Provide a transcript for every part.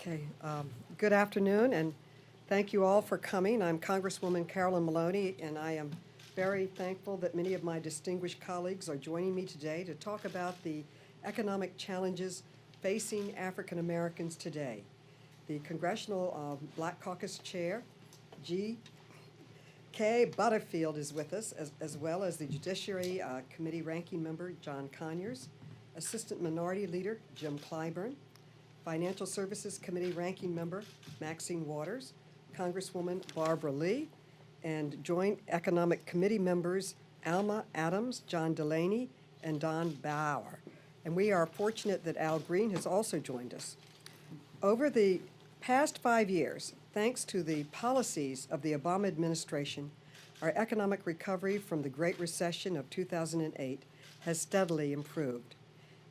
Okay, good afternoon, and thank you all for coming. I'm Congresswoman Carolyn Maloney, and I am very thankful that many of my distinguished colleagues are joining me today to talk about the economic challenges facing African Americans today. The Congressional Black Caucus Chair, G.K. Butterfield, is with us, as well as the Judiciary Committee Ranking Member, John Conyers, Assistant Minority Leader, Jim Clyburn, Financial Services Committee Ranking Member Maxine Waters, Congresswoman Barbara Lee, and Joint Economic Committee members Alma Adams, John Delaney, and Don Bauer. And we are fortunate that Al Green has also joined us. Over the past 5 years, thanks to the policies of the Obama administration, our economic recovery from the Great Recession of 2008 has steadily improved.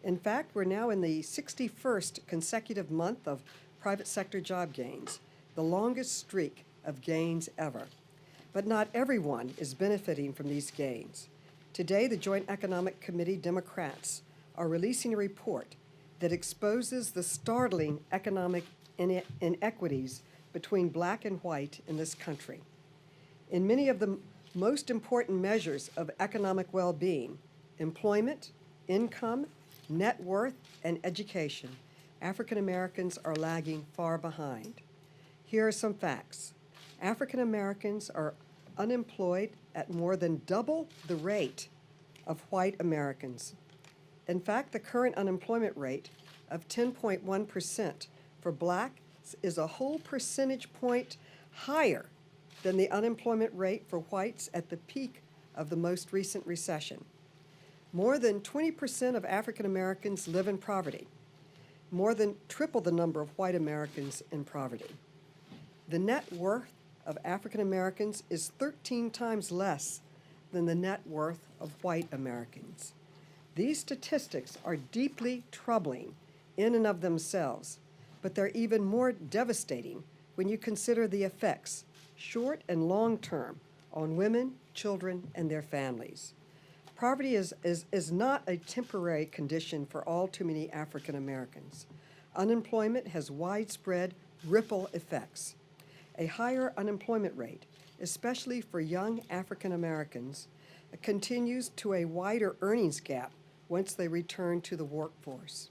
In fact, we're now in the 61st consecutive month of private sector job gains, the longest streak of gains ever. But not everyone is benefiting from these gains. Today, the Joint Economic Committee Democrats are releasing a report that exposes the startling economic inequities between black and white in this country. In many of the most important measures of economic well-being, employment, income, net worth, and education, African Americans are lagging far behind. Here are some facts. African Americans are unemployed at more than double the rate of white Americans. In fact, the current unemployment rate of 10.1% for blacks is a whole percentage point higher than the unemployment rate for whites at the peak of the most recent recession. More than 20% of African Americans live in poverty, more than triple the number of white Americans in poverty. The net worth of African Americans is 13 times less than the net worth of white Americans. These statistics are deeply troubling in and of themselves, but they're even more devastating when you consider the effects, short and long term, on women, children, and their families. Poverty is not a temporary condition for all too many African Americans. Unemployment has widespread ripple effects. A higher unemployment rate, especially for young African Americans, continues to a wider earnings gap once they return to the workforce.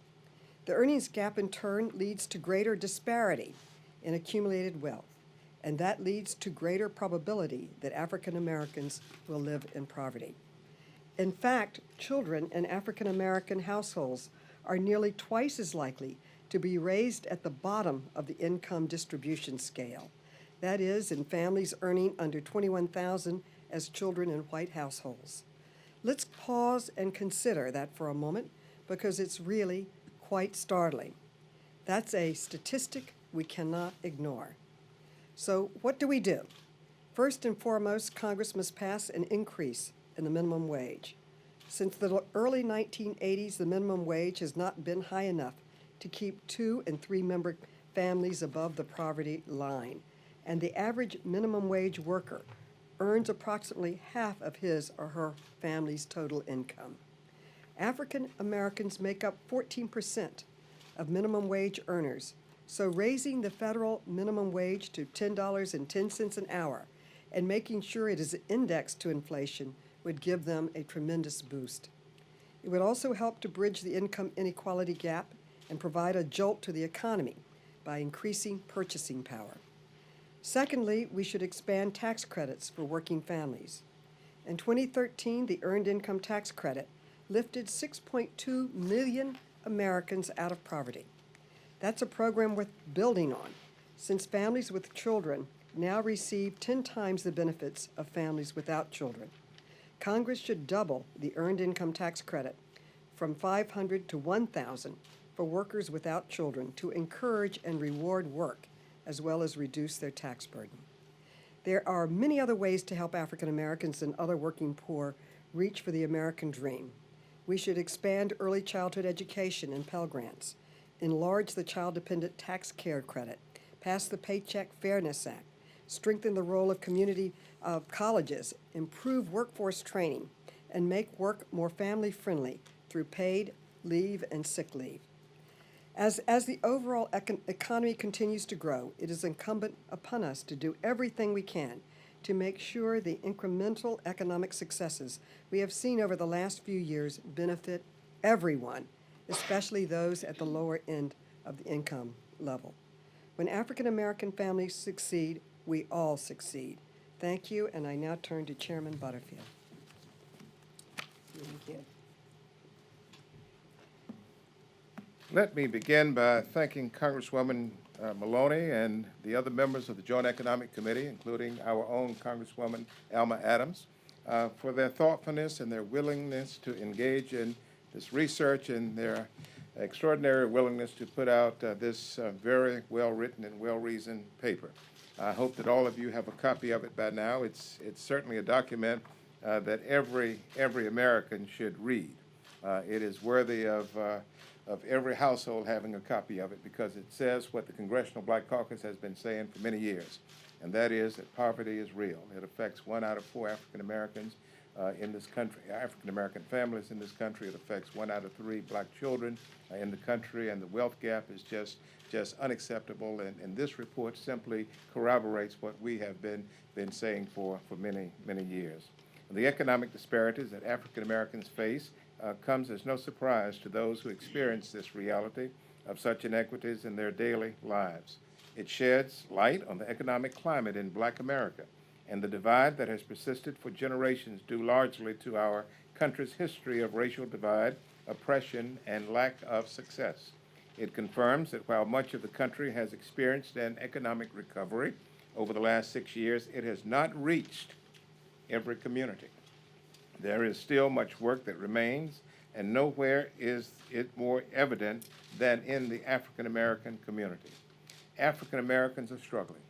The earnings gap in turn leads to greater disparity in accumulated wealth, and that leads to greater probability that African Americans will live in poverty. In fact, children in African American households are nearly twice as likely to be raised at the bottom of the income distribution scale. That is, in families earning under $21,000 as children in white households. Let's pause and consider that for a moment, because it's really quite startling. That's a statistic we cannot ignore. So what do we do? First and foremost, Congress must pass an increase in the minimum wage. Since the early 1980s, the minimum wage has not been high enough to keep 2- and 3-member families above the poverty line, and the average minimum wage worker earns approximately half of his or her family's total income. African Americans make up 14% of minimum wage earners, so raising the federal minimum wage to $10.10 an hour and making sure it is indexed to inflation would give them a tremendous boost. It would also help to bridge the income inequality gap and provide a jolt to the economy by increasing purchasing power. Secondly, we should expand tax credits for working families. In 2013, the Earned Income Tax Credit lifted 6.2 million Americans out of poverty. That's a program worth building on, since families with children now receive 10 times the benefits of families without children. Congress should double the Earned Income Tax Credit from $500 to $1,000 for workers without children to encourage and reward work, as well as reduce their tax burden. There are many other ways to help African Americans and other working poor reach for the American dream. We should expand early childhood education and Pell Grants, enlarge the child-dependent tax care credit, pass the Paycheck Fairness Act, strengthen the role of community colleges, improve workforce training, and make work more family-friendly through paid leave and sick leave. As the overall economy continues to grow, it is incumbent upon us to do everything we can to make sure the incremental economic successes we have seen over the last few years benefit everyone, especially those at the lower end of the income level. When African American families succeed, we all succeed. Thank you, and I now turn to Chairman Butterfield. Thank you. Let me begin by thanking Congresswoman Maloney and the other members of the Joint Economic Committee, including our own Congresswoman Alma Adams, for their thoughtfulness and their willingness to engage in this research and their extraordinary willingness to put out this very well-written and well-reasoned paper. I hope that all of you have a copy of it by now. It's certainly a document that every American should read. It is worthy of every household having a copy of it, because it says what the Congressional Black Caucus has been saying for many years, and that is that poverty is real. It affects 1 out of 4 African Americans in this country, African American families in this country. It affects 1 out of 3 black children in the country, and the wealth gap is just unacceptable. And this report simply corroborates what we have been saying for many years. The economic disparities that African Americans face comes as no surprise to those who experience this reality of such inequities in their daily lives. It sheds light on the economic climate in Black America and the divide that has persisted for generations, due largely to our country's history of racial divide, oppression, and lack of success. It confirms that while much of the country has experienced an economic recovery over the last 6 years, it has not reached every community. There is still much work that remains, and nowhere is it more evident than in the African American community. African Americans are struggling.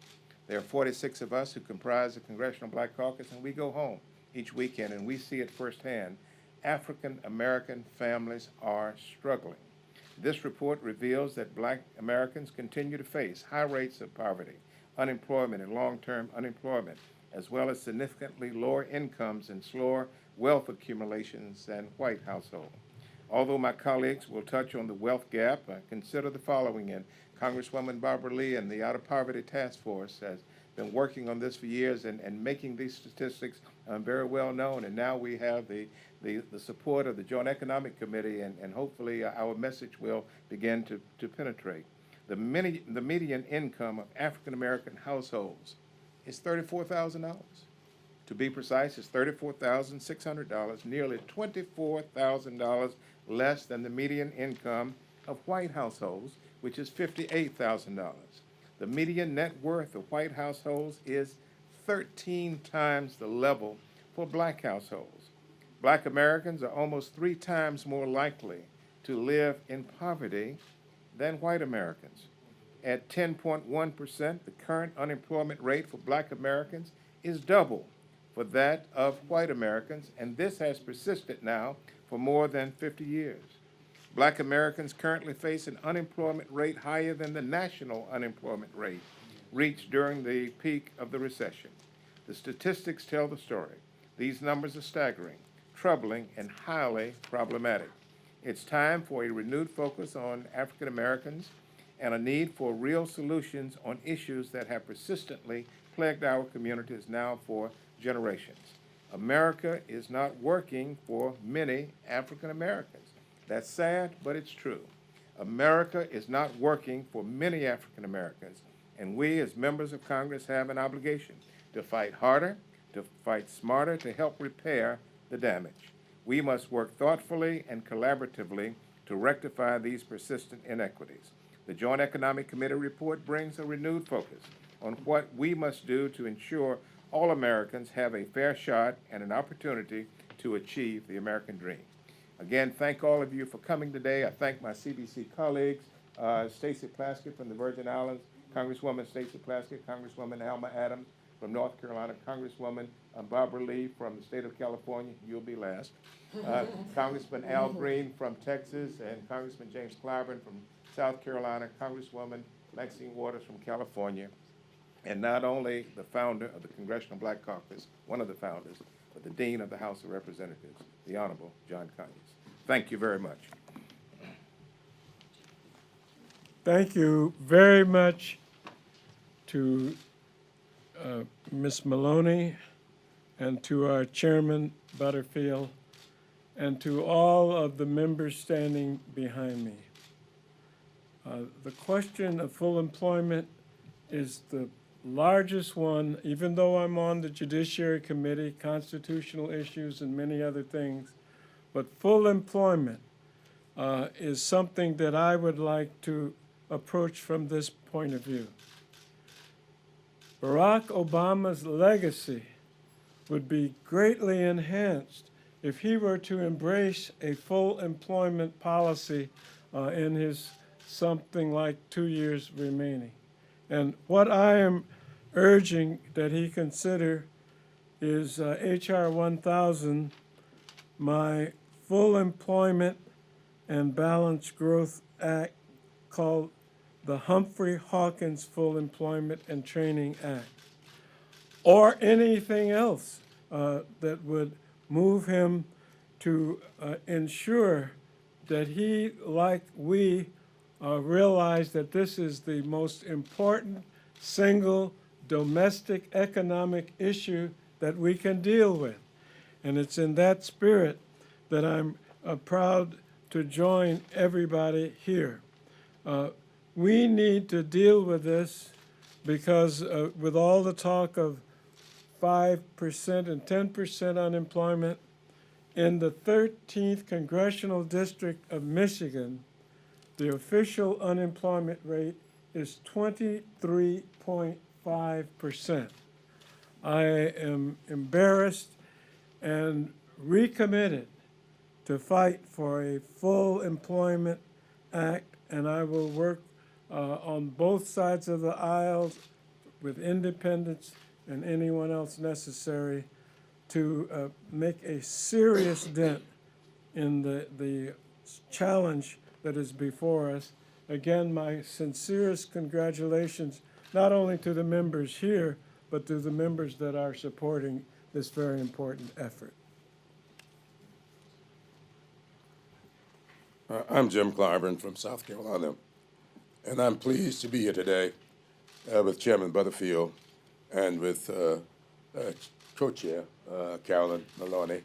There are 46 of us who comprise the Congressional Black Caucus, and we go home each weekend and we see it firsthand. African American families are struggling. This report reveals that Black Americans continue to face high rates of poverty, unemployment, and long-term unemployment, as well as significantly lower incomes and slower wealth accumulations than white households. Although my colleagues will touch on the wealth gap, consider the following. And Congresswoman Barbara Lee and the Out of Poverty Task Force has been working on this for years and making these statistics very well known. And now we have the support of the Joint Economic Committee, and hopefully our message will begin to penetrate. The median income of African American households is $34,000. To be precise, it's $34,600, nearly $24,000 less than the median income of white households, which is $58,000. The median net worth of white households is 13 times the level for Black households. Black Americans are almost 3 times more likely to live in poverty than white Americans. At 10.1%, the current unemployment rate for Black Americans is double for that of white Americans, and this has persisted now for more than 50 years. Black Americans currently face an unemployment rate higher than the national unemployment rate reached during the peak of the recession. The statistics tell the story. These numbers are staggering, troubling, and highly problematic. It's time for a renewed focus on African Americans and a need for real solutions on issues that have persistently plagued our communities now for generations. America is not working for many African Americans. That's sad, but it's true. America is not working for many African Americans, and we as members of Congress have an obligation to fight harder, to fight smarter, to help repair the damage. We must work thoughtfully and collaboratively to rectify these persistent inequities. The Joint Economic Committee report brings a renewed focus on what we must do to ensure all Americans have a fair shot and an opportunity to achieve the American dream. Again, thank all of you for coming today. I thank my CBC colleagues, Stacey Plaskett from the Virgin Islands, Congresswoman Stacey Plaskett, Congresswoman Alma Adams from North Carolina, Congresswoman Barbara Lee from the state of California, you'll be last, Congressman Al Green from Texas, and Congressman James Clyburn from South Carolina, Congresswoman Maxine Waters from California, and not only the founder of the Congressional Black Caucus, one of the founders, but the Dean of the House of Representatives, the Honorable John Conyers. Thank you very much. Thank you very much to Ms. Maloney and to our chairman, Butterfield, and to all of the members standing behind me. The question of full employment is the largest one, even though I'm on the Judiciary Committee, constitutional issues, and many other things. But full employment is something that I would like to approach from this point of view. Barack Obama's legacy would be greatly enhanced if he were to embrace a full employment policy in his something like 2 years remaining. And what I am urging that he consider is H.R. 1000, my Full Employment and Balanced Growth Act, called the Humphrey Hawkins Full Employment and Training Act, or anything else that would move him to ensure that he, like we, realize that this is the most important single domestic economic issue that we can deal with. And it's in that spirit that I'm proud to join everybody here. We need to deal with this because with all the talk of 5% and 10% unemployment, in the 13th Congressional District of Michigan, the official unemployment rate is 23.5%. I am embarrassed and recommitted to fight for a full employment act, and I will work on both sides of the aisle with independents and anyone else necessary to make a serious dent in the challenge that is before us. Again, my sincerest congratulations, not only to the members here, but to the members that are supporting this very important effort. I'm Jim Clyburn from South Carolina, and I'm pleased to be here today with Chairman Butterfield and with co-chair Carolyn Maloney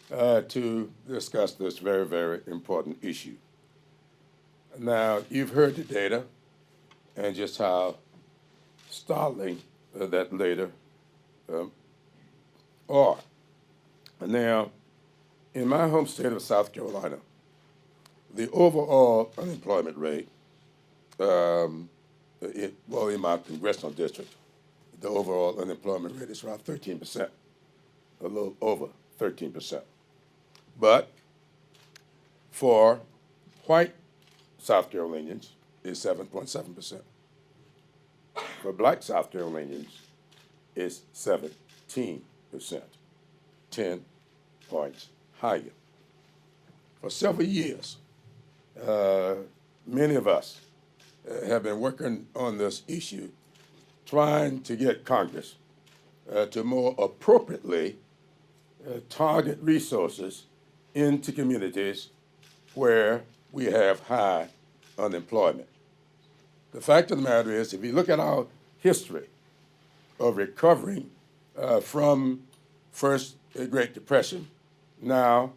to discuss this very, very important issue. Now, you've heard the data and just how startling that data are. Now, in my home state of South Carolina, the overall unemployment rate, in my congressional district, the overall unemployment rate is around 13%, a little over 13%. But for white South Carolinians, it's 7.7%. For black South Carolinians, it's 17%, 10 points higher. For several years, many of us have been working on this issue, trying to get Congress to more appropriately target resources into communities where we have high unemployment. The fact of the matter is, if you look at our history of recovering from first a Great Depression, now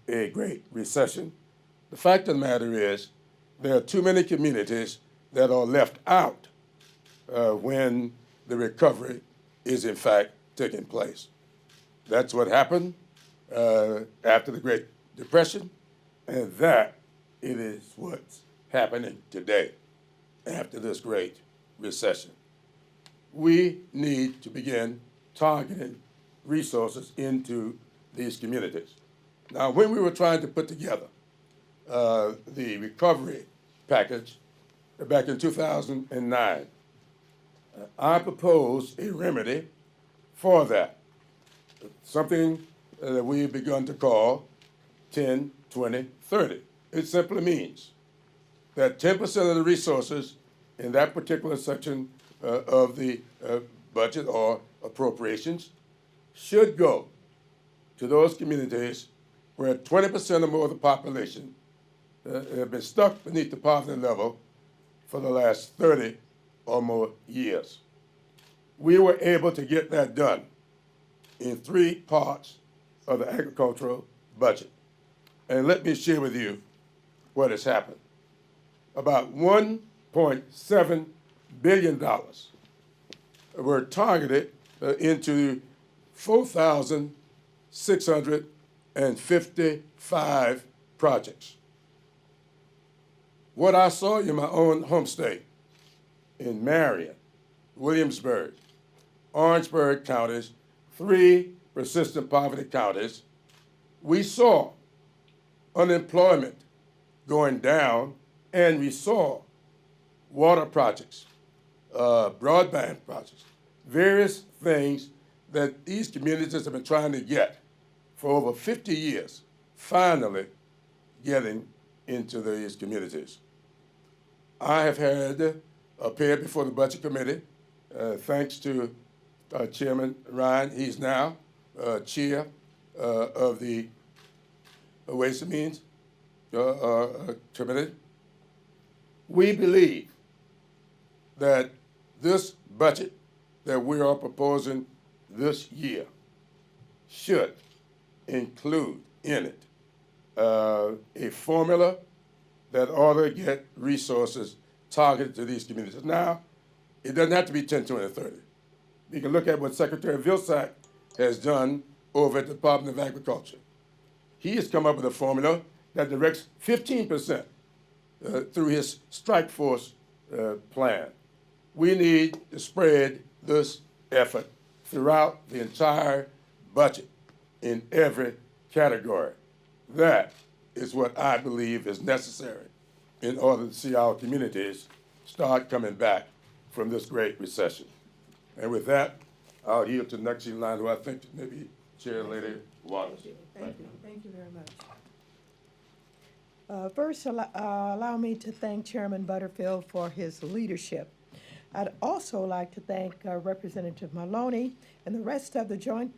a Great Recession, the fact of the matter is there are too many communities that are left out when the recovery is in fact taking place. That's what happened after the Great Depression, and that it is what's happening today after this Great Recession. We need to begin targeting resources into these communities. Now, when we were trying to put together the recovery package back in 2009, I proposed a remedy for that, something that we've begun to call 10, 20, 30. It simply means that 10% of the resources in that particular section of the budget or appropriations should go to those communities where 20% or more of the population have been stuck beneath the poverty level for the last 30 or more years. We were able to get that done in 3 parts of the agricultural budget. And let me share with you what has happened. About $1.7 billion were targeted into 4,655 projects. What I saw in my own home state, in Marion, Williamsburg, Orangeburg counties, 3 persistent poverty counties, we saw unemployment going down, and we saw water projects, broadband projects, various things that these communities have been trying to get for over 50 years, finally getting into these communities. I have had appeared before the Budget Committee, thanks to Chairman Ryan. He's now chair of the Ways and Means Committee. We believe that this budget that we are proposing this year should include in it a formula that ought to get resources targeted to these communities. Now, it doesn't have to be 10, 20, 30. You can look at what Secretary Vilsack has done over at the Department of Agriculture. He has come up with a formula that directs 15% through his strike force plan. We need to spread this effort throughout the entire budget in every category. That is what I believe is necessary in order to see our communities start coming back from this great recession. And with that, I'll yield to the next in line, who I think maybe Chair Lady Waters. Thank you very much. First, allow me to thank Chairman Butterfield for his leadership. I'd also like to thank Representative Maloney and the rest of the Joint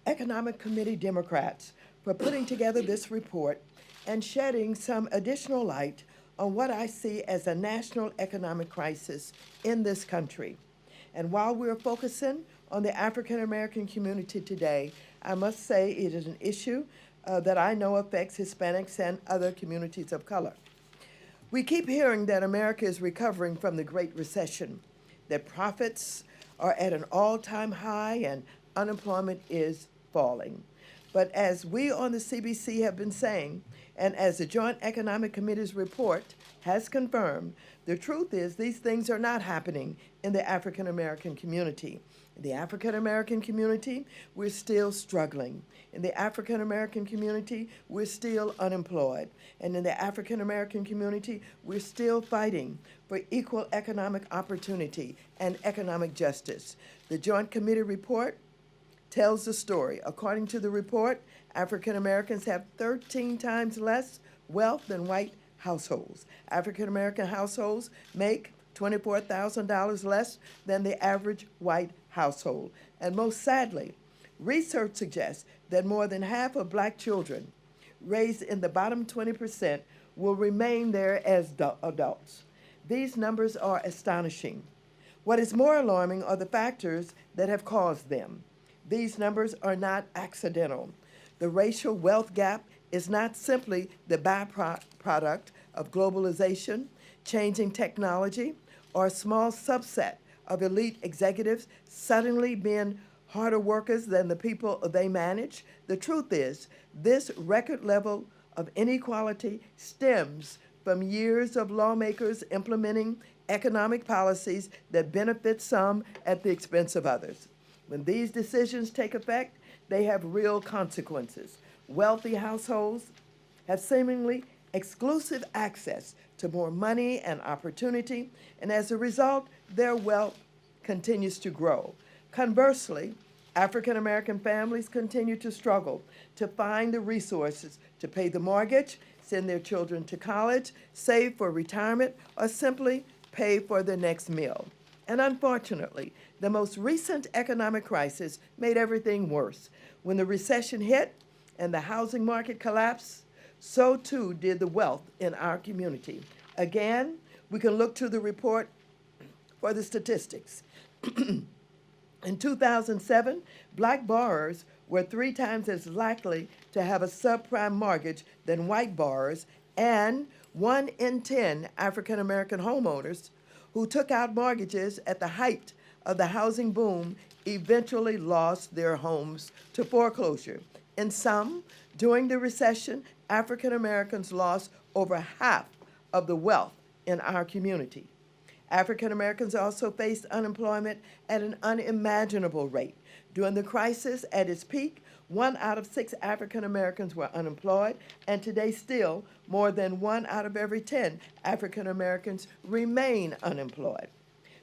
Economic Committee Democrats for putting together this report and shedding some additional light on what I see as a national economic crisis in this country. And while we're focusing on the African American community today, I must say it is an issue that I know affects Hispanics and other communities of color. We keep hearing that America is recovering from the Great Recession, that profits are at an all-time high and unemployment is falling. But as we on the CBC have been saying, and as the Joint Economic Committee's report has confirmed, the truth is these things are not happening in the African American community. In the African American community, we're still struggling. In the African American community, we're still unemployed. And in the African American community, we're still fighting for equal economic opportunity and economic justice. The Joint Committee report tells the story. According to the report, African Americans have 13 times less wealth than white households. African American households make $24,000 less than the average white household. And most sadly, research suggests that more than half of black children raised in the bottom 20% will remain there as adults. These numbers are astonishing. What is more alarming are the factors that have caused them. These numbers are not accidental. The racial wealth gap is not simply the byproduct of globalization, changing technology, or a small subset of elite executives suddenly being harder workers than the people they manage. The truth is, this record level of inequality stems from years of lawmakers implementing economic policies that benefit some at the expense of others. When these decisions take effect, they have real consequences. Wealthy households have seemingly exclusive access to more money and opportunity, and as a result, their wealth continues to grow. Conversely, African American families continue to struggle to find the resources to pay the mortgage, send their children to college, save for retirement, or simply pay for their next meal. And unfortunately, the most recent economic crisis made everything worse. When the recession hit and the housing market collapsed, so too did the wealth in our community. Again, We can look to the report for the statistics. In 2007, black borrowers were 3 times as likely to have a subprime mortgage than white borrowers, and 1 in 10 African American homeowners who took out mortgages at the height of the housing boom eventually lost their homes to foreclosure. In some, during the recession, African Americans lost over half of the wealth in our community. African Americans also faced unemployment at an unimaginable rate. During the crisis at its peak, 1 out of 6 African Americans were unemployed, and today still more than 1 out of every 10 African Americans remain unemployed.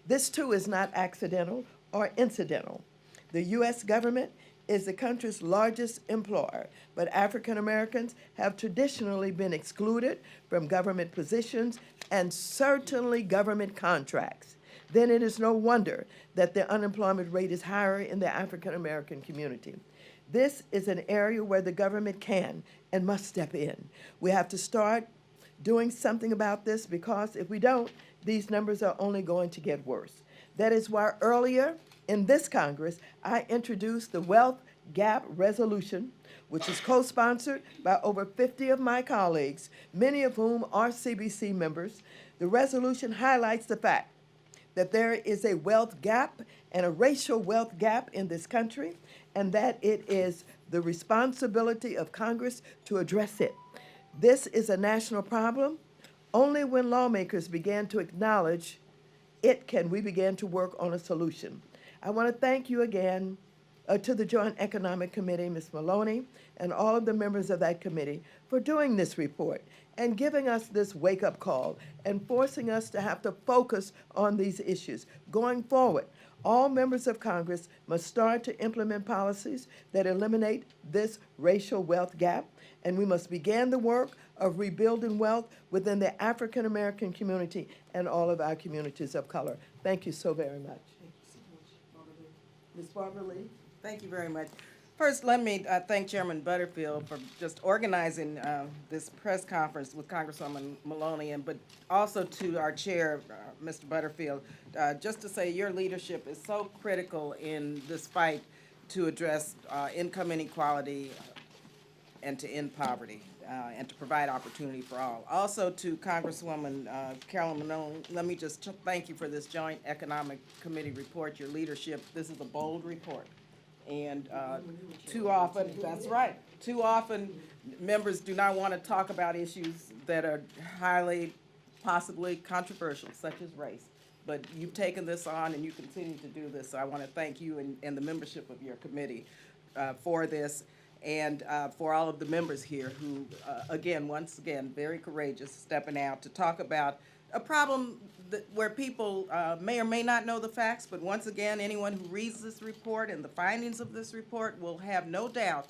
This too is not accidental or incidental. The U.S. government is the country's largest employer, but African Americans have traditionally been excluded from government positions and certainly government contracts. Then it is no wonder that the unemployment rate is higher in the African American community. This is an area where the government can and must step in. We have to start doing something about this, because if we don't, these numbers are only going to get worse. That is why earlier in this Congress, I introduced the Wealth Gap Resolution, which is co-sponsored by over 50 of my colleagues, many of whom are CBC members. The resolution highlights the fact that there is a wealth gap and a racial wealth gap in this country, and that it is the responsibility of Congress to address it. This is a national problem. Only when lawmakers began to acknowledge it can we begin to work on a solution. I want to thank you again to the Joint Economic Committee, Ms. Maloney, and all of the members of that committee for doing this report and giving us this wake-up call and forcing us to have to focus on these issues. Going forward, all members of Congress must start to implement policies that eliminate this racial wealth gap, and we must begin the work of rebuilding wealth within the African American community and all of our communities of color. Thank you so very much. Ms. Barbara Lee? Thank you very much. First, let me thank Chairman Butterfield for just organizing this press conference with Congresswoman Maloney, but also to our chair, Mr. Butterfield, just to say your leadership is so critical in this fight to address income inequality and to end poverty and to provide opportunity for all. Also to Congresswoman Carolyn Malone, let me just thank you for this Joint Economic Committee report, your leadership. This is a bold report. And too often, that's right, too often members do not want to talk about issues that are highly, possibly controversial, such as race. But you've taken this on and you continue to do this. So I want to thank you and the membership of your committee for this, and for all of the members here who, once again, very courageous, stepping out to talk about a problem where people may or may not know the facts, but once again, anyone who reads this report and the findings of this report will have no doubt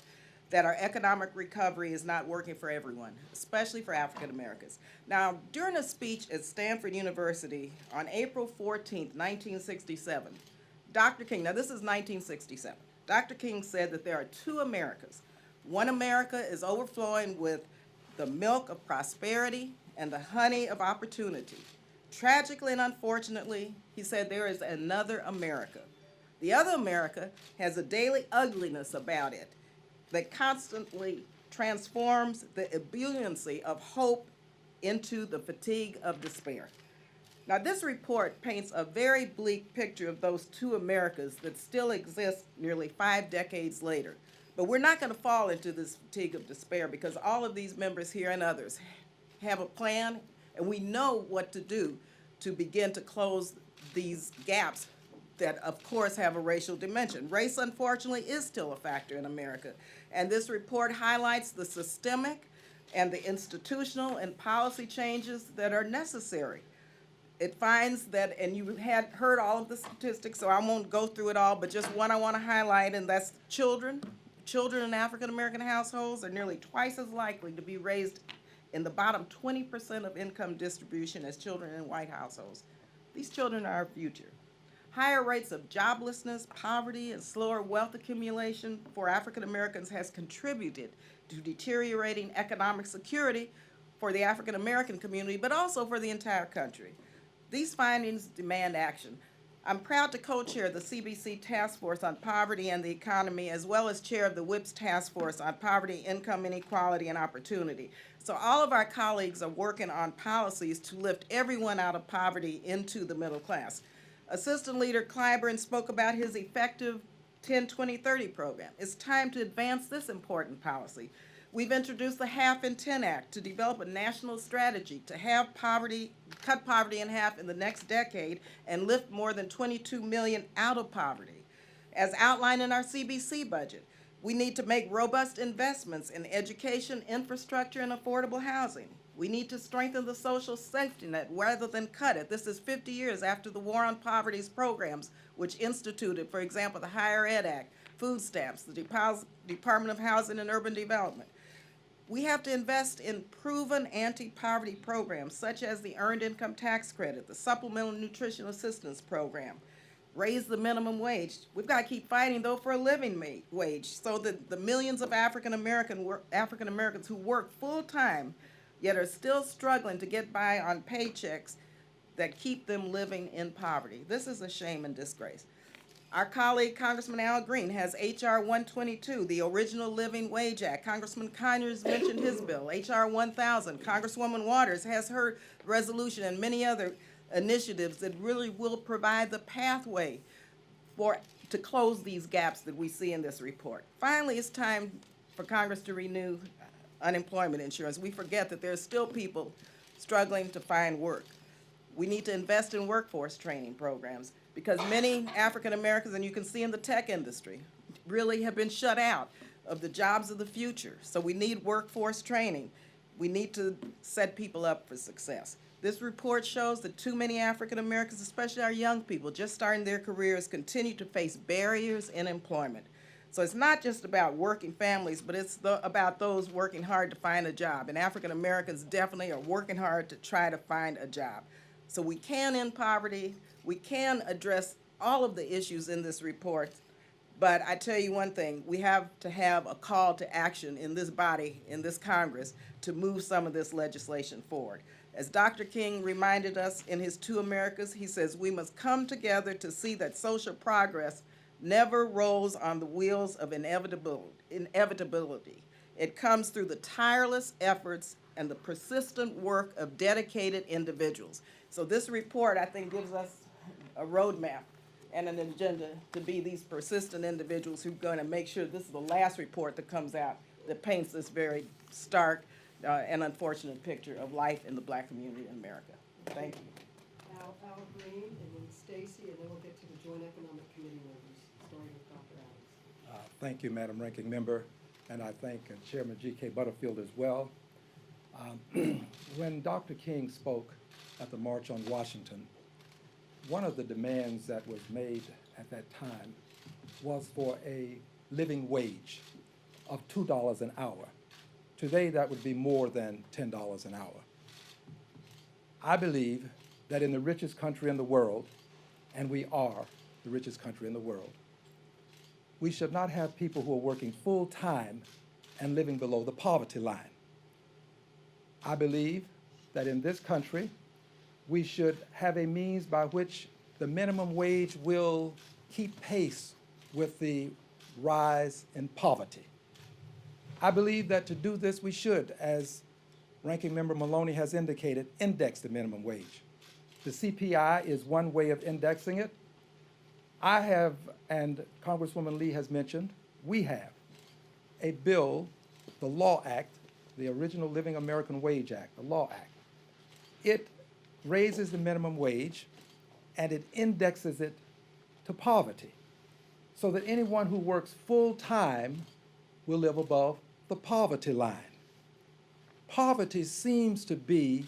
that our economic recovery is not working for everyone, especially for African Americans. Now, during a speech at Stanford University on April 14th, 1967, Dr. King, now this is 1967, Dr. King said that there are 2 Americas. One America is overflowing with the milk of prosperity and the honey of opportunity. Tragically and unfortunately, he said there is another America. The other America has a daily ugliness about it that constantly transforms the ebulliency of hope into the fatigue of despair. Now, this report paints a very bleak picture of those 2 Americas that still exist nearly 5 decades later. But we're not going to fall into this fatigue of despair, because all of these members here and others have a plan, and we know what to do to begin to close these gaps that, of course, have a racial dimension. Race, unfortunately, is still a factor in America, and this report highlights the systemic and the institutional and policy changes that are necessary. It finds that, and you had heard all of the statistics, so I won't go through it all, but just one I want to highlight, and that's children. Children in African-American households are nearly twice as likely to be raised in the bottom 20% of income distribution as children in white households. These children are our future. Higher rates of joblessness, poverty, and slower wealth accumulation for African Americans has contributed to deteriorating economic security for the African American community, but also for the entire country. These findings demand action. I'm proud to co-chair the CBC Task Force on Poverty and the Economy, as well as chair of the WIPS Task Force on Poverty, Income Inequality, and Opportunity. So all of our colleagues are working on policies to lift everyone out of poverty into the middle class. Assistant Leader Clyburn spoke about his effective 10-20-30 program. It's time to advance this important policy. We've introduced the Half in 10 Act to develop a national strategy to cut poverty in half in the next decade and lift more than 22 million out of poverty. As outlined in our CBC budget, we need to make robust investments in education, infrastructure, and affordable housing. We need to strengthen the social safety net rather than cut it. This is 50 years after the War on Poverty's programs, which instituted, for example, the Higher Ed Act, food stamps, the Department of Housing and Urban Development. We have to invest in proven anti-poverty programs such as the Earned Income Tax Credit, the Supplemental Nutrition Assistance Program, raise the minimum wage. We've got to keep fighting, though, for a living wage so that the millions of African Americans who work full-time yet are still struggling to get by on paychecks that keep them living in poverty. This is a shame and disgrace. Our colleague, Congressman Al Green, has H.R. 122, the Original Living Wage Act. Congressman Conyers mentioned his bill, H.R. 1000. Congresswoman Waters has her resolution and many other initiatives that really will provide the pathway to close these gaps that we see in this report. Finally, it's time for Congress to renew unemployment insurance. We forget that there's still people struggling to find work. We need to invest in workforce training programs because many African Americans, and you can see in the tech industry, really have been shut out of the jobs of the future. So we need workforce training. We need to set people up for success. This report shows that too many African Americans, especially our young people just starting their careers, continue to face barriers in employment. So it's not just about working families, but it's about those working hard to find a job. And African Americans definitely are working hard to try to find a job. So we can end poverty, we can address all of the issues in this report, but I tell you one thing, we have to have a call to action in this body, in this Congress, to move some of this legislation forward. As Dr. King reminded us in his Two Americas, he says, we must come together to see that social progress never rolls on the wheels of inevitability. It comes through the tireless efforts and the persistent work of dedicated individuals. So this report, I think, gives us a roadmap and an agenda to be these persistent individuals who are going to make sure this is the last report that comes out that paints this very stark and unfortunate picture of life in the Black community in America. Thank you. Al Green, and then Stacy, and then we'll get to the Joint Economic Committee members, starting with Dr. Adams. Thank you, Madam Ranking Member, and I thank Chairman G.K. Butterfield as well. When Dr. King spoke at the March on Washington, one of the demands that was made at that time was for a living wage of $2 an hour. Today, that would be more than $10 an hour. I believe that in the richest country in the world, and we are the richest country in the world, we should not have people who are working full-time and living below the poverty line. I believe that in this country, we should have a means by which the minimum wage will keep pace with the rise in poverty. I believe that to do this, we should, as Ranking Member Maloney has indicated, index the minimum wage. The CPI is one way of indexing it. I have, and Congresswoman Lee has mentioned, we have a bill, the Law Act, the Original Living American Wage Act, the Law Act. It raises the minimum wage and it indexes it to poverty so that anyone who works full-time will live above the poverty line. Poverty seems to be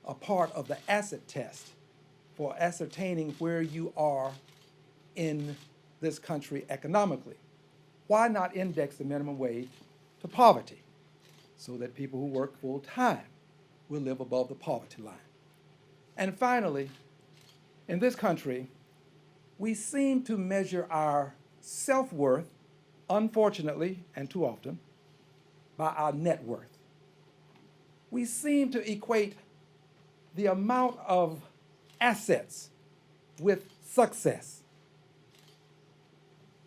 a part of the acid test for ascertaining where you are in this country economically. Why not index the minimum wage to poverty so that people who work full-time will live above the poverty line? And finally, in this country, we seem to measure our self-worth, unfortunately, and too often, by our net worth. We seem to equate the amount of assets with success.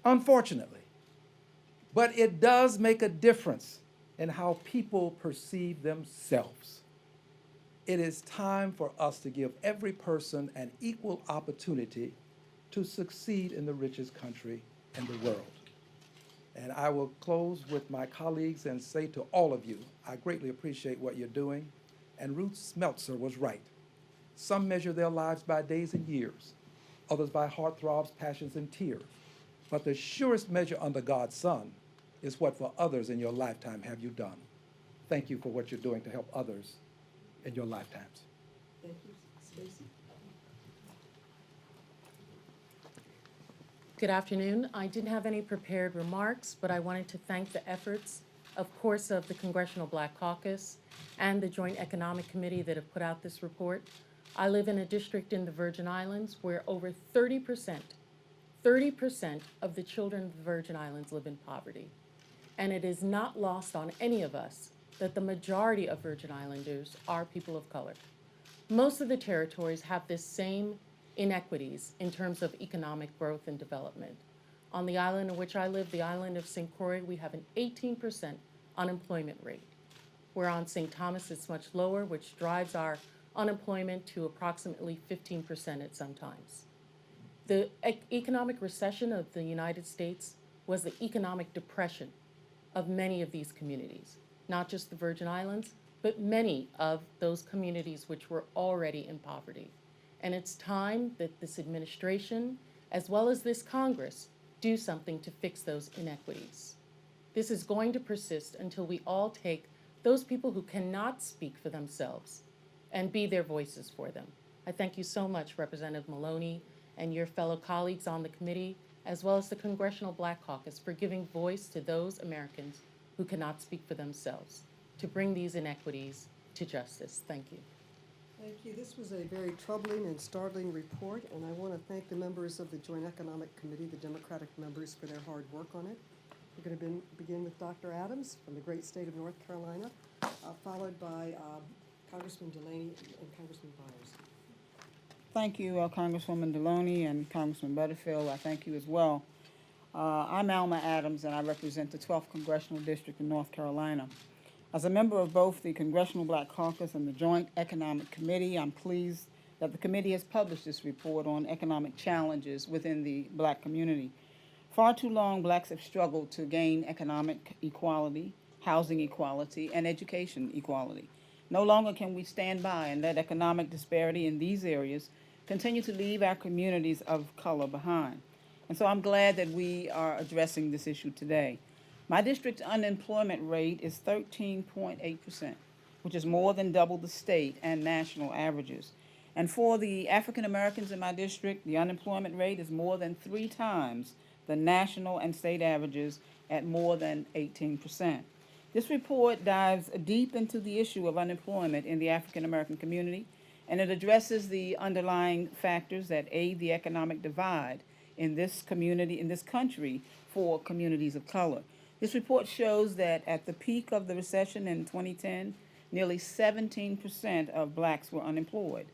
Unfortunately. But it does make a difference in how people perceive themselves. It is time for us to give every person an equal opportunity to succeed in the richest country in the world. And I will close with my colleagues and say to all of you, I greatly appreciate what you're doing. And Ruth Smeltzer was right. Some measure their lives by days and years, others by heartthrobs, passions, and tears. But the surest measure under God's sun is what for others in your lifetime have you done. Thank you for what you're doing to help others in your lifetimes. Thank you. Stacy? Good afternoon. I didn't have any prepared remarks, but I wanted to thank the efforts, of course, of the Congressional Black Caucus and the Joint Economic Committee that have put out this report. I live in a district in the Virgin Islands where over 30% of the children of the Virgin Islands live in poverty. And it is not lost on any of us that the majority of Virgin Islanders are people of color. Most of the territories have this same inequities in terms of economic growth and development. On the island in which I live, the island of St. Croix, we have an 18% unemployment rate. Where on St. Thomas, it's much lower, which drives our unemployment to approximately 15% at some times. The economic recession of the United States was the economic depression of many of these communities, not just the Virgin Islands, but many of those communities which were already in poverty. And it's time that this administration, as well as this Congress, do something to fix those inequities. This is going to persist until we all take those people who cannot speak for themselves and be their voices for them. I thank you so much, Representative Maloney, and your fellow colleagues on the committee, as well as the Congressional Black Caucus, for giving voice to those Americans who cannot speak for themselves, to bring these inequities to justice. Thank you. Thank you. This was a very troubling and startling report, and I want to thank the members of the Joint Economic Committee, the Democratic members, for their hard work on it. We're going to begin with Dr. Adams from the great state of North Carolina, followed by Congressman Delaney and Congressman Byers. Thank you, Congresswoman Deloney and Congressman Butterfield. I thank you as well. I'm Alma Adams, and I represent the 12th Congressional District in North Carolina. As a member of both the Congressional Black Caucus and the Joint Economic Committee, I'm pleased that the committee has published this report on economic challenges within the black community. Far too long, blacks have struggled to gain economic equality, housing equality, and education equality. No longer can we stand by and let economic disparity in these areas continue to leave our communities of color behind. And so I'm glad that we are addressing this issue today. My district's unemployment rate is 13.8%, which is more than double the state and national averages. And for the African Americans in my district, the unemployment rate is more than 3 times the national and state averages at more than 18%. This report dives deep into the issue of unemployment in the African American community, and it addresses the underlying factors that aid the economic divide in this community, in this country, for communities of color. This report shows that at the peak of the recession in 2010, nearly 17% of blacks were unemployed.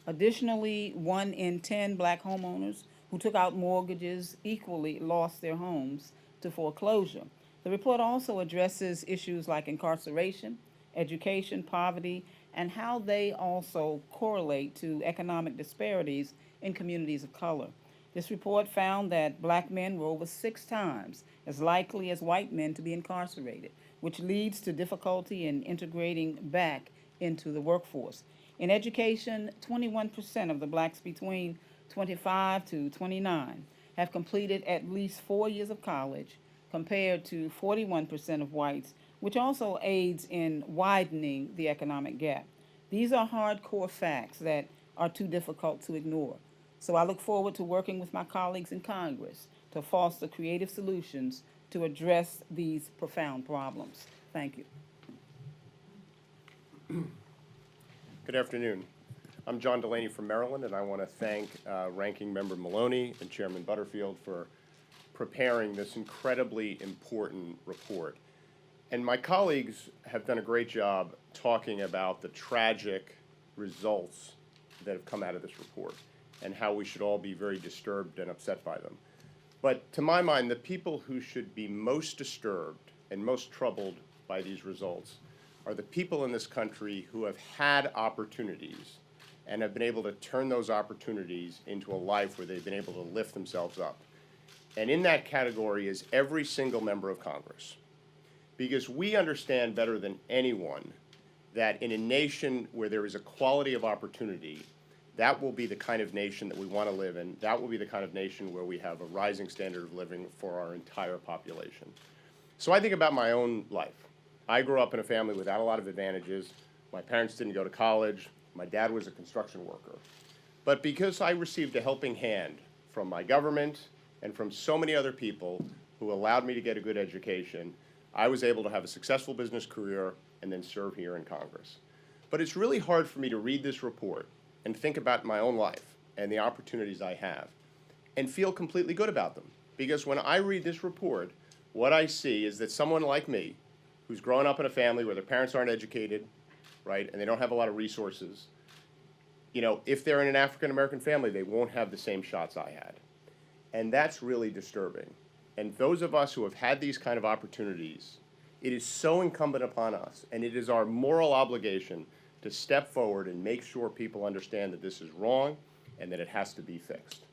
Additionally, 1 in 10 black homeowners who took out mortgages equally lost their homes to foreclosure. The report also addresses issues like incarceration, education, poverty, and how they also correlate to economic disparities in communities of color. This report found that black men were over 6 times as likely as white men to be incarcerated, which leads to difficulty in integrating back into the workforce. In education, 21% of the blacks between 25 to 29 have completed at least 4 years of college, compared to 41% of whites, which also aids in widening the economic gap. These are hardcore facts that are too difficult to ignore. So I look forward to working with my colleagues in Congress to foster creative solutions to address these profound problems. Thank you. Good afternoon. I'm John Delaney from Maryland, and I want to thank Ranking Member Maloney and Chairman Butterfield for preparing this incredibly important report. And my colleagues have done a great job talking about the tragic results that have come out of this report and how we should all be very disturbed and upset by them. But to my mind, the people who should be most disturbed and most troubled by these results are the people in this country who have had opportunities and have been able to turn those opportunities into a life where they've been able to lift themselves up. And in that category is every single member of Congress. Because we understand better than anyone that in a nation where there is equality of opportunity, that will be the kind of nation that we want to live in. That will be the kind of nation where we have a rising standard of living for our entire population. So I think about my own life. I grew up in a family without a lot of advantages. My parents didn't go to college. My dad was a construction worker. But because I received a helping hand from my government and from so many other people who allowed me to get a good education, I was able to have a successful business career and then serve here in Congress. But it's really hard for me to read this report and think about my own life and the opportunities I have and feel completely good about them. Because when I read this report, what I see is that someone like me, who's grown up in a family where their parents aren't educated, right, and they don't have a lot of resources, you know, if they're in an African-American family, they won't have the same shots I had. And that's really disturbing. And those of us who have had these kind of opportunities, it is so incumbent upon us, and it is our moral obligation to step forward and make sure people understand that this is wrong and that it has to be fixed.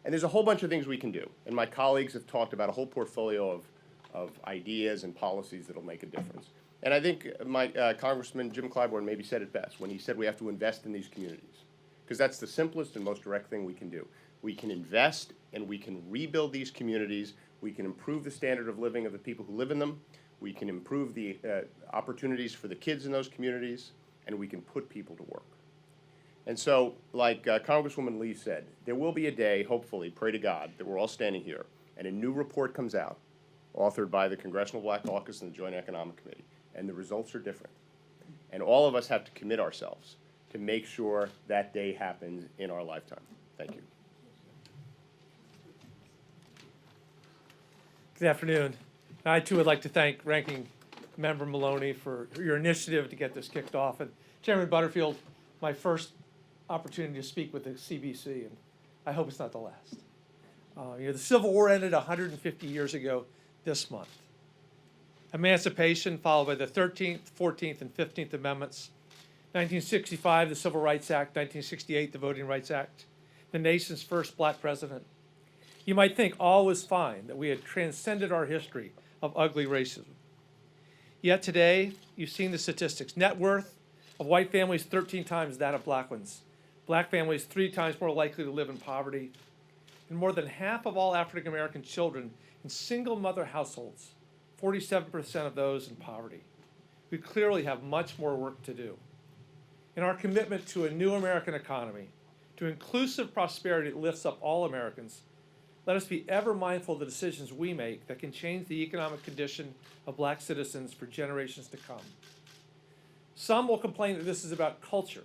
And there's a whole bunch of things we can do. And my colleagues have talked about a whole portfolio of ideas and policies that will make a difference. And I think my Congressman Jim Clyburn maybe said it best when he said we have to invest in these communities, because that's the simplest and most direct thing we can do. We can invest and we can rebuild these communities. We can improve the standard of living of the people who live in them. We can improve the opportunities for the kids in those communities, and we can put people to work. And so, like Congresswoman Lee said, there will be a day, hopefully, pray to God, that we're all standing here, and a new report comes out, authored by the Congressional Black Caucus and the Joint Economic Committee, and the results are different. And all of us have to commit ourselves to make sure that day happens in our lifetime. Thank you. Good afternoon. I too would like to thank Ranking Member Maloney for your initiative to get this kicked off. And Chairman Butterfield, my first opportunity to speak with the CBC, and I hope it's not the last. The Civil War ended 150 years ago this month. Emancipation followed by the 13th, 14th, and 15th Amendments. 1965, the Civil Rights Act. 1968, the Voting Rights Act. The nation's first black president. You might think all was fine, that we had transcended our history of ugly racism. Yet today, you've seen the statistics. Net worth of white families 13 times that of black ones. Black families 3 times more likely to live in poverty. And more than half of all African American children in single mother households, 47% of those in poverty. We clearly have much more work to do. In our commitment to a new American economy, to inclusive prosperity that lifts up all Americans, let us be ever mindful of the decisions we make that can change the economic condition of black citizens for generations to come. Some will complain that this is about culture,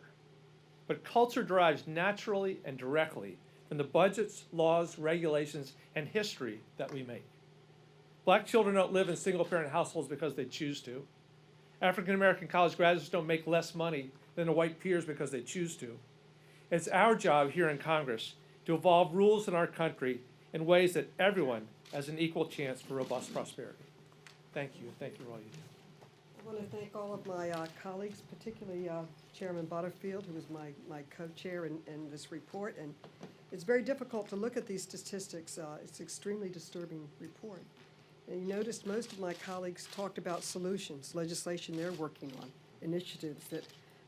but culture derives naturally and directly from the budgets, laws, regulations, and history that we make. Black children don't live in single-parent households because they choose to. African American college graduates don't make less money than their white peers because they choose to. It's our job here in Congress to evolve rules in our country in ways that everyone has an equal chance for robust prosperity. Thank you. Thank you for all you do. I want to thank all of my colleagues, particularly Chairman Butterfield, who was my co-chair in this report. And it's very difficult to look at these statistics. It's an extremely disturbing report. And you noticed most of my colleagues talked about solutions, legislation they're working on, initiatives that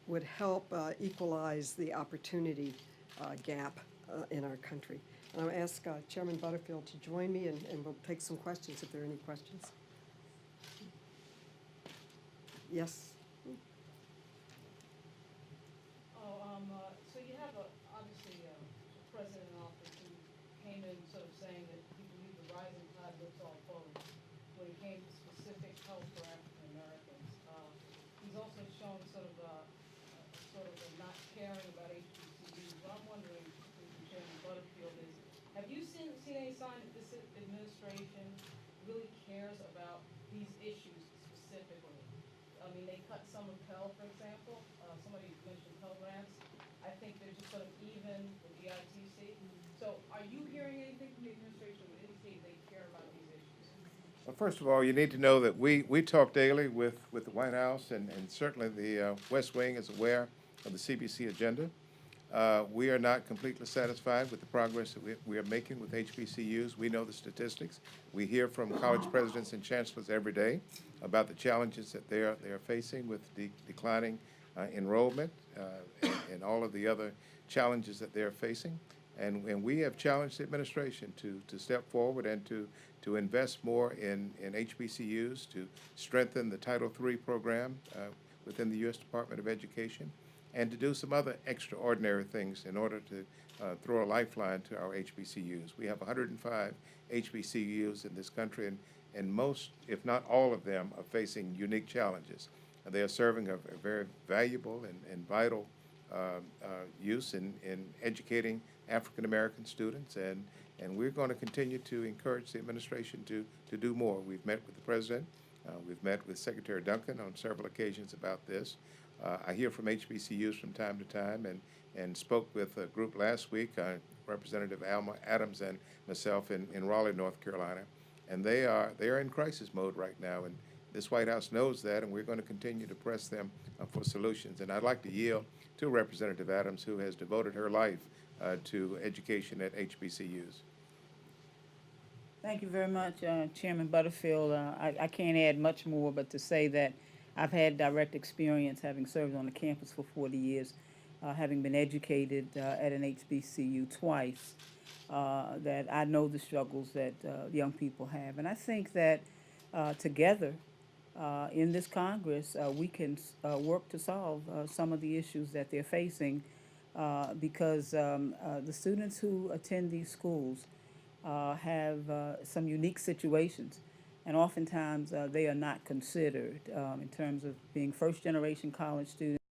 would help equalize the opportunity gap in our country. And I'll ask Chairman Butterfield to join me, and we'll take some questions if there are any questions. Yes. So you have obviously a president in office who came in sort of saying that he believed the rising tide lifts all boats when it came to specific help for African Americans. He's also shown sort of a not caring about HBCUs. What I'm wondering, Chairman Butterfield, is have you seen any sign that this administration really cares about these issues specifically? I mean, they cut some of Pell, for example. Somebody mentioned Pell grants. I think they're just sort of are you hearing anything from the administration that would indicate they care about these issues? Well, first of all, you need to know that we talk daily with the White House, and certainly the West Wing is aware of the CBC agenda. We are not completely satisfied with the progress that we are making with HBCUs. We know the statistics. We hear from college presidents and chancellors every day about the challenges that they are facing with declining enrollment and all of the other challenges that they are facing. And we have challenged the administration to step forward and to invest more in HBCUs, to strengthen the Title III program within the U.S. Department of Education, and to do some other extraordinary things in order to throw a lifeline to our HBCUs. We have 105 HBCUs in this country, and most, if not all of them, are facing unique challenges. They are serving a very valuable and vital use in educating African American students, and we're going to continue to encourage the administration to do more. We've met with the president, we've met with Secretary Duncan on several occasions about this. I hear from HBCUs from time to time, and spoke with a group last week, Representative Alma Adams and myself in Raleigh, North Carolina, and they are in crisis mode right now, and this White House knows that, and we're going to continue to press them for solutions. And I'd like to yield to Representative Adams, who has devoted her life to education at HBCUs. Thank you very much, Chairman Butterfield. I can't add much more but to say that I've had direct experience having served on the campus for 40 years, having been educated at an HBCU twice, that I know the struggles that young people have. And I think that together in this Congress, we can work to solve some of the issues that they're facing because the students who attend these schools have some unique situations, and oftentimes they are not considered in terms of being first-generation college students.